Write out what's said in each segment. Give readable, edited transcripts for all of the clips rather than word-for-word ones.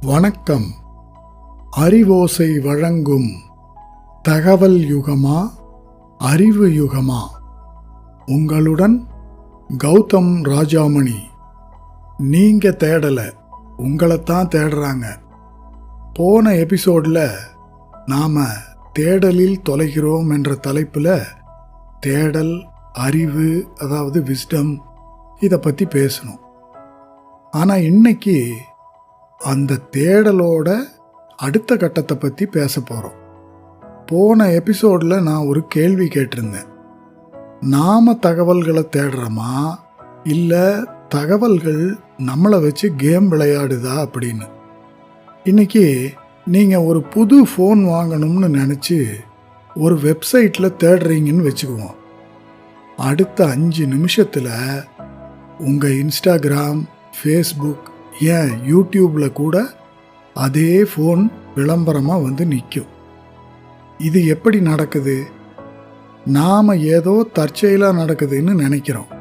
வணக்கம். அறிவோசை வழங்கும் தகவல் யுகமா அறிவு யுகமா? உங்களுடன் கௌதம் ராஜாமணி. நீங்க தேடல, உங்களைத்தான் தேடுறாங்க. போன எபிசோடில் நாம தேடலில் தொலைகிறோம் என்ற தலைப்பில் தேடல், அறிவு, அதாவது விஸ்டம், இதை பற்றி பேசணும். ஆனால் இன்னைக்கு அந்த தேடலோட அடுத்த கட்டத்தை பற்றி பேச போகிறோம். போன எபிசோடில் நான் ஒரு கேள்வி கேட்டிருந்தேன். நாம் தகவல்களை தேடுறோமா, இல்லை தகவல்கள் நம்மளை வச்சு கேம் விளையாடுதா அப்படின்னு. இன்னைக்கு நீங்கள் ஒரு புது ஃபோன் வாங்கணும்னு நினச்சி ஒரு வெப்சைட்டில் தேடுறீங்கன்னு வச்சுக்குவோம். அடுத்த 5 நிமிஷத்தில் உங்கள் இன்ஸ்டாகிராம், ஃபேஸ்புக், ஏன் யூடியூப்பில் கூட அதே ஃபோன் விளம்பரமாக வந்து நிற்கும். இது எப்படி நடக்குது? நாம் ஏதோ தற்செயலாக நடக்குதுன்னு நினைக்கிறோம்.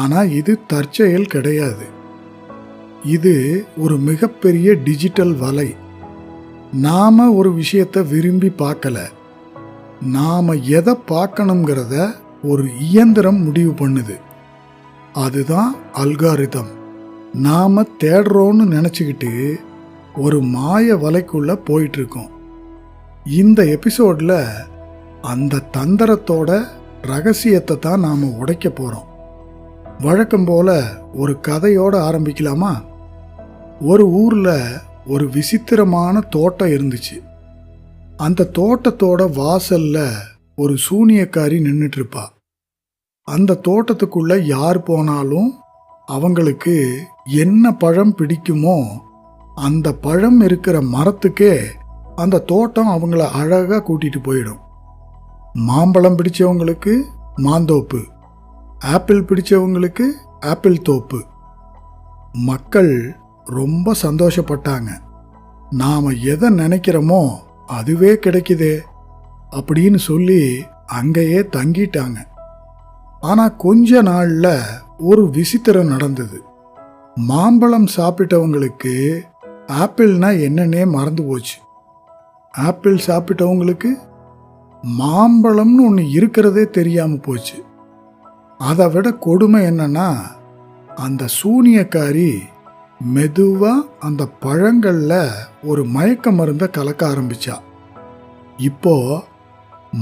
ஆனால் இது தற்செயல் கிடையாது. இது ஒரு மிகப்பெரிய டிஜிட்டல் வலை. நாம் ஒரு விஷயத்தை விரும்பி பார்க்கல, நாம் எதை பார்க்கணுங்கிறத ஒரு இயந்திரம் முடிவு பண்ணுது. அதுதான் அல்காரிதம். நாம் தேடுறோன்னு நினச்சிக்கிட்டு ஒரு மாய வலைக்குள்ளே போயிட்டுருக்கோம். இந்த எபிசோடில் அந்த தந்திரத்தோட ரகசியத்தை தான் நாம் உடைக்க போகிறோம். வழக்கம் போல் ஒரு கதையோடு ஆரம்பிக்கலாமா? ஒரு ஊரில் ஒரு விசித்திரமான தோட்டம் இருந்துச்சு. அந்த தோட்டத்தோட வாசலில் ஒரு சூனியக்காரி நின்றுட்டுருப்பா. அந்த தோட்டத்துக்குள்ளே யார் போனாலும் அவங்களுக்கு என்ன பழம் பிடிக்குமோ அந்த பழம் இருக்கிற மரத்துக்கே அந்த தோட்டம் அவங்கள அழகாக கூட்டிகிட்டு போயிடும். மாம்பழம் பிடிச்சவங்களுக்கு மாந்தோப்பு, ஆப்பிள் பிடிச்சவங்களுக்கு ஆப்பிள் தோப்பு. மக்கள் ரொம்ப சந்தோஷப்பட்டாங்க. நாம் எதை நினைக்கிறோமோ அதுவே கிடைக்குதே அப்படின்னு சொல்லி அங்கேயே தங்கிட்டாங்க. ஆனால் கொஞ்ச நாளில் ஒரு விசித்திரம் நடந்தது. மாம்பழம் சாப்பிட்டவங்களுக்கு ஆப்பிள்னா என்னன்னே மறந்து போச்சு. ஆப்பிள் சாப்பிட்டவங்களுக்கு மாம்பழம்னு ஒன்று இருக்கிறதே தெரியாமல் போச்சு. அதை விட கொடுமை என்னன்னா, அந்த சூனியக்காரி மெதுவாக அந்த பழங்களில் ஒரு மயக்க மருந்தை கலக்க ஆரம்பிச்சா. இப்போ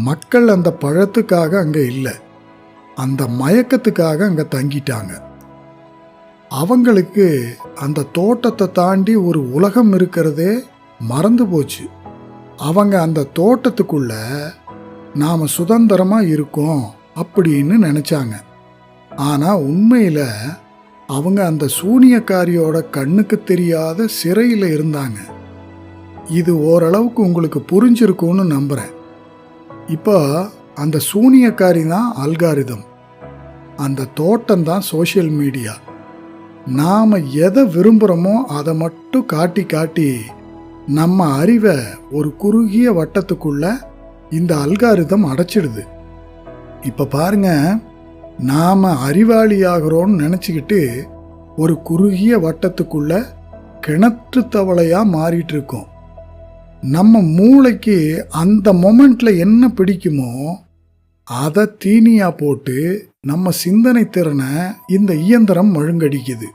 மக்கள் அந்த பழத்துக்காக அங்கே இல்லை, அந்த மயக்கத்துக்காக அங்கே தங்கிட்டாங்க. அவங்களுக்கு அந்த தோட்டத்தை தாண்டி ஒரு உலகம் இருக்கிறதே மறந்து போச்சு. அவங்க அந்த தோட்டத்துக்குள்ள நாம் சுதந்திரமாக இருக்கோம் அப்படின்னு நினச்சாங்க. ஆனால் உண்மையில் அவங்க அந்த சூனியக்காரியோட கண்ணுக்கு தெரியாத சிறையில் இருந்தாங்க. இது ஓரளவுக்கு உங்களுக்கு புரிஞ்சிருக்கும்னு நம்புகிறேன். இப்போ அந்த சூனியக்காரி தான் அல்காரிதம், அந்த தோட்டம் தான் சோஷியல் மீடியா. நாம் எதை விரும்புகிறோமோ அதை மட்டும் காட்டி காட்டி நம்ம அறிவை ஒரு குறுகிய வட்டத்துக்குள்ள இந்த அல்காரிதம் அடைச்சிடுது. இப்போ பாருங்க, நாம் அறிவாளி ஆகிறோன்னு நினச்சிக்கிட்டு ஒரு குறுகிய வட்டத்துக்குள்ள கிணற்று தவளையாக மாறிட்டு இருக்கோம். நம்ம மூளைக்கு அந்த மொமெண்ட்ல என்ன பிடிக்குமோ அதை தீனியா போட்டு நம்ம சிந்தனை திறனை இந்த இயந்திரம் மழுங்கடிக்குது.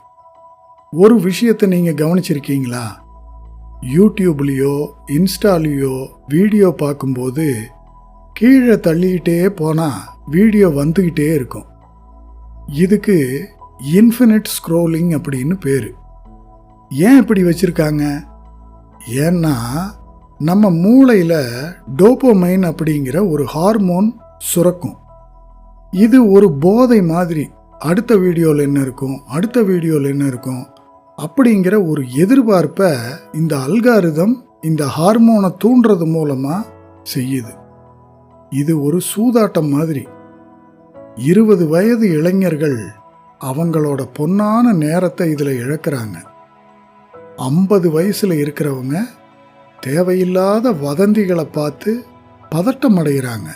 ஒரு விஷயத்தை நீங்க கவனிச்சிருக்கீங்களா? யூடியூப்லேயோ இன்ஸ்டாலேயோ வீடியோ பார்க்கும்போது கீழே தள்ளிக்கிட்டே போனால் வீடியோ வந்துக்கிட்டே இருக்கும். இதுக்கு இன்ஃபினிட் ஸ்க்ரோலிங் அப்படின்னு பேர். ஏன் இப்படி வச்சிருக்காங்க? ஏன்னா நம்ம மூளையில் டோபமைன் அப்படிங்கிற ஒரு ஹார்மோன் சுரக்கும். இது ஒரு போதை மாதிரி. அடுத்த வீடியோவில் என்ன இருக்கும், அடுத்த வீடியோவில் என்ன இருக்கும் அப்படிங்கிற ஒரு எதிர்பார்ப்பை இந்த அல்காரிதம் இந்த ஹார்மோனை தூண்டுறது மூலமாக செய்யுது. இது ஒரு சூதாட்டம் மாதிரி. 20 வயது இளைஞர்கள் அவங்களோட பொன்னான நேரத்தை இதில் இழக்கிறாங்க. 50 வயசில் இருக்கிறவங்க தேவையில்லாத வதந்திகளை பார்த்து பதட்டம் அடைகிறாங்க.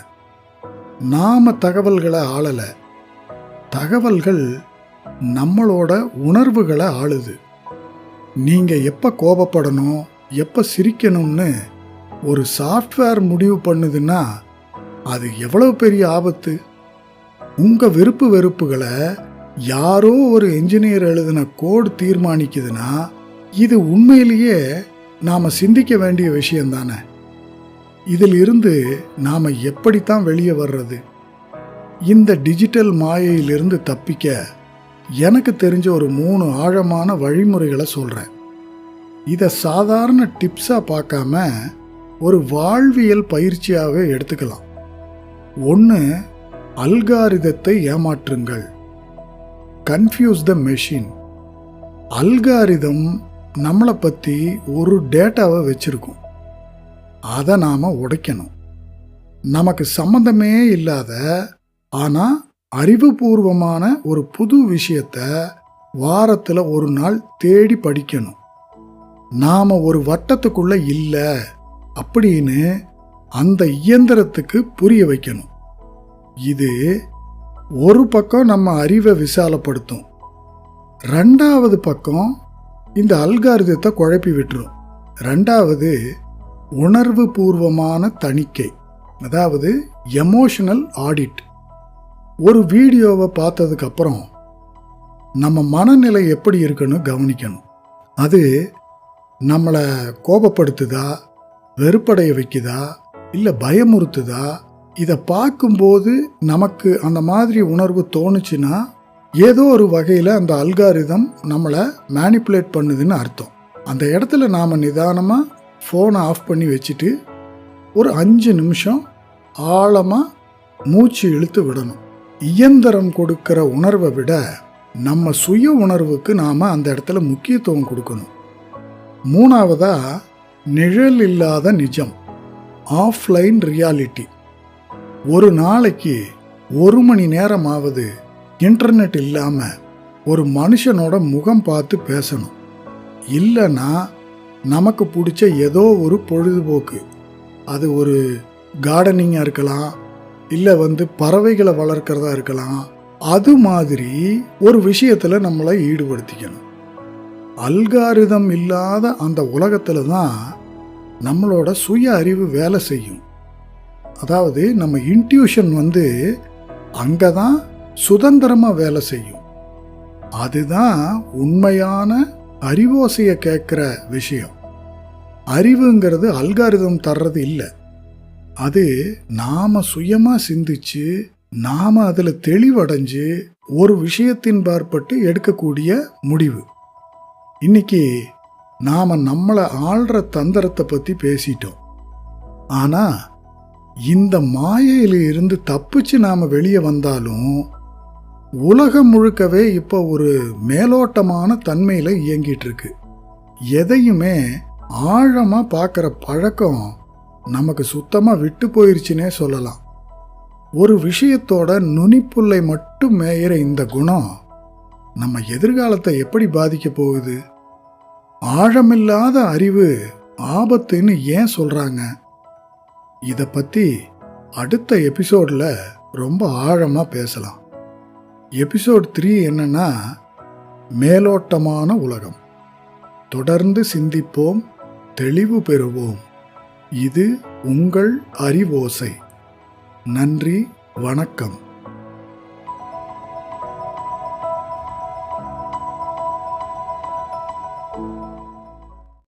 நாம தகவல்களை ஆளலை, தகவல்கள் நம்மளோட உணர்வுகளை ஆளுது. நீங்க எப்ப கோபப்படணும், எப்ப சிரிக்கணும்னு ஒரு சாஃப்ட்வேர் முடிவு பண்ணுதுன்னா அது எவ்வளவு பெரிய ஆபத்து. உங்க விருப்பு வெறுப்புகளை யாரோ ஒரு என்ஜினியர் எழுதின கோடு தீர்மானிக்குதுன்னா இது உண்மையிலேயே நாம சிந்திக்க வேண்டிய விஷயம் தானே. இதில் இருந்து நாம எப்படித்தான் வெளியே வர்றது? இந்த டிஜிட்டல் மாயையிலிருந்து தப்பிக்க எனக்கு தெரிஞ்ச ஒரு 3 ஆழமான வழிமுறைகளை சொல்றேன். இதை சாதாரண டிப்ஸா பார்க்காம ஒரு வாழ்வியல் பயிற்சியாகவே எடுத்துக்கலாம். 1. அல்காரிதத்தை ஏமாற்றுங்கள். Confuse the machine. அல்காரிதம் நம்மளை பற்றி ஒரு டேட்டாவை வச்சிருக்கும். அதை நாம் உடைக்கணும். நமக்கு சம்மந்தமே இல்லாத ஆனால் அறிவுபூர்வமான ஒரு புது விஷயத்தை வாரத்தில் ஒரு நாள் தேடி படிக்கணும். நாம் ஒரு வட்டத்துக்குள்ளே இல்லை அப்படின்னு அந்த இயந்திரத்துக்கு புரிய வைக்கணும். இது ஒரு பக்கம் நம்ம அறிவை விசாலப்படுத்தும், 2வது பக்கம் இந்த அல்காரிதத்தை குழப்பி விட்டுரும். 2வது உணர்வு பூர்வமான தணிக்கை, அதாவது எமோஷனல் ஆடிட். ஒரு வீடியோவை பார்த்ததுக்கு அப்புறம் நம்ம மனநிலை எப்படி இருக்குன்னு கவனிக்கணும். அது நம்மளை கோபப்படுத்துதா, வெறுப்படைய வைக்குதா, இல்லை பயமுறுத்துதா? இதை பார்க்கும்போது நமக்கு அந்த மாதிரி உணர்வு தோணுச்சுன்னா ஏதோ ஒரு வகையில் அந்த அல்காரிதம் நம்மளை மேனிப்புலேட் பண்ணுதுன்னு அர்த்தம். அந்த இடத்துல நாம் நிதானமாக ஃபோனை ஆஃப் பண்ணி வச்சுட்டு ஒரு 5 நிமிஷம் ஆழமாக மூச்சு இழுத்து விடணும். இயந்திரம் கொடுக்கிற உணர்வை விட நம்ம சுய உணர்வுக்கு நாம் அந்த இடத்துல முக்கியத்துவம் கொடுக்கணும். 3வதா நிழல் இல்லாத நிஜம், ஆஃப்லைன் ரியாலிட்டி. ஒரு நாளைக்கு 1 மணி நேரமாவது இன்டர்நெட் இல்லாமல் ஒரு மனுஷனோட முகம் பார்த்து பேசணும். இல்லைன்னா நமக்கு பிடிச்ச ஏதோ ஒரு பொழுதுபோக்கு, அது ஒரு கார்டனிங்காக இருக்கலாம், இல்லை பறவைகளை வளர்க்குறதா இருக்கலாம், அது மாதிரி ஒரு விஷயத்தில் நம்மளை ஈடுபடுத்திக்கணும். அல்காரிதம் இல்லாத அந்த உலகத்தில் தான் நம்மளோட சுய அறிவு வேலை செய்யும். அதாவது நம்ம இன்ட்யூஷன் அங்கே தான் சுதந்திரமாக வேலை செய்யும். அதுதான் உண்மையான அறிவோசையை கேட்குற விஷயம். அறிவுங்கிறது அல்காரிதம் தர்றது இல்லை, அது நாம் சுயமாக சிந்திச்சு நாம் அதில் தெளிவடைஞ்சு ஒரு விஷயத்தின் பார்ப்பட்டு எடுக்கக்கூடிய முடிவு. இன்னைக்கு நாம் நம்மளை ஆள்ற தந்திரத்தை பற்றி பேசிட்டோம். ஆனால் இந்த மாயையில இருந்து தப்பிச்சு நாம் வெளியே வந்தாலும் உலகம் முழுக்கவே இப்போ ஒரு மேலோட்டமான தன்மையில் இயங்கிட்டு இருக்கு. எதையுமே ஆழமாக பார்க்குற பழக்கம் நமக்கு சுத்தமாக விட்டு போயிருச்சுன்னே சொல்லலாம். ஒரு விஷயத்தோட நுனிப்புல்லை மட்டும் மேயிற இந்த குணம் நம்ம எதிர்காலத்தை எப்படி பாதிக்க போகுது? ஆழமில்லாத அறிவு ஆபத்துன்னு ஏன் சொல்றாங்க? இதை பற்றி அடுத்த எபிசோடில் ரொம்ப ஆழமாக பேசலாம். எபிசோட் 3 என்னன்னா, மேலோட்டமான உலகம். தொடர்ந்து சிந்திப்போம், தெளிவு பெறுவோம். இது உங்கள் அறிவோசை. நன்றி, வணக்கம்.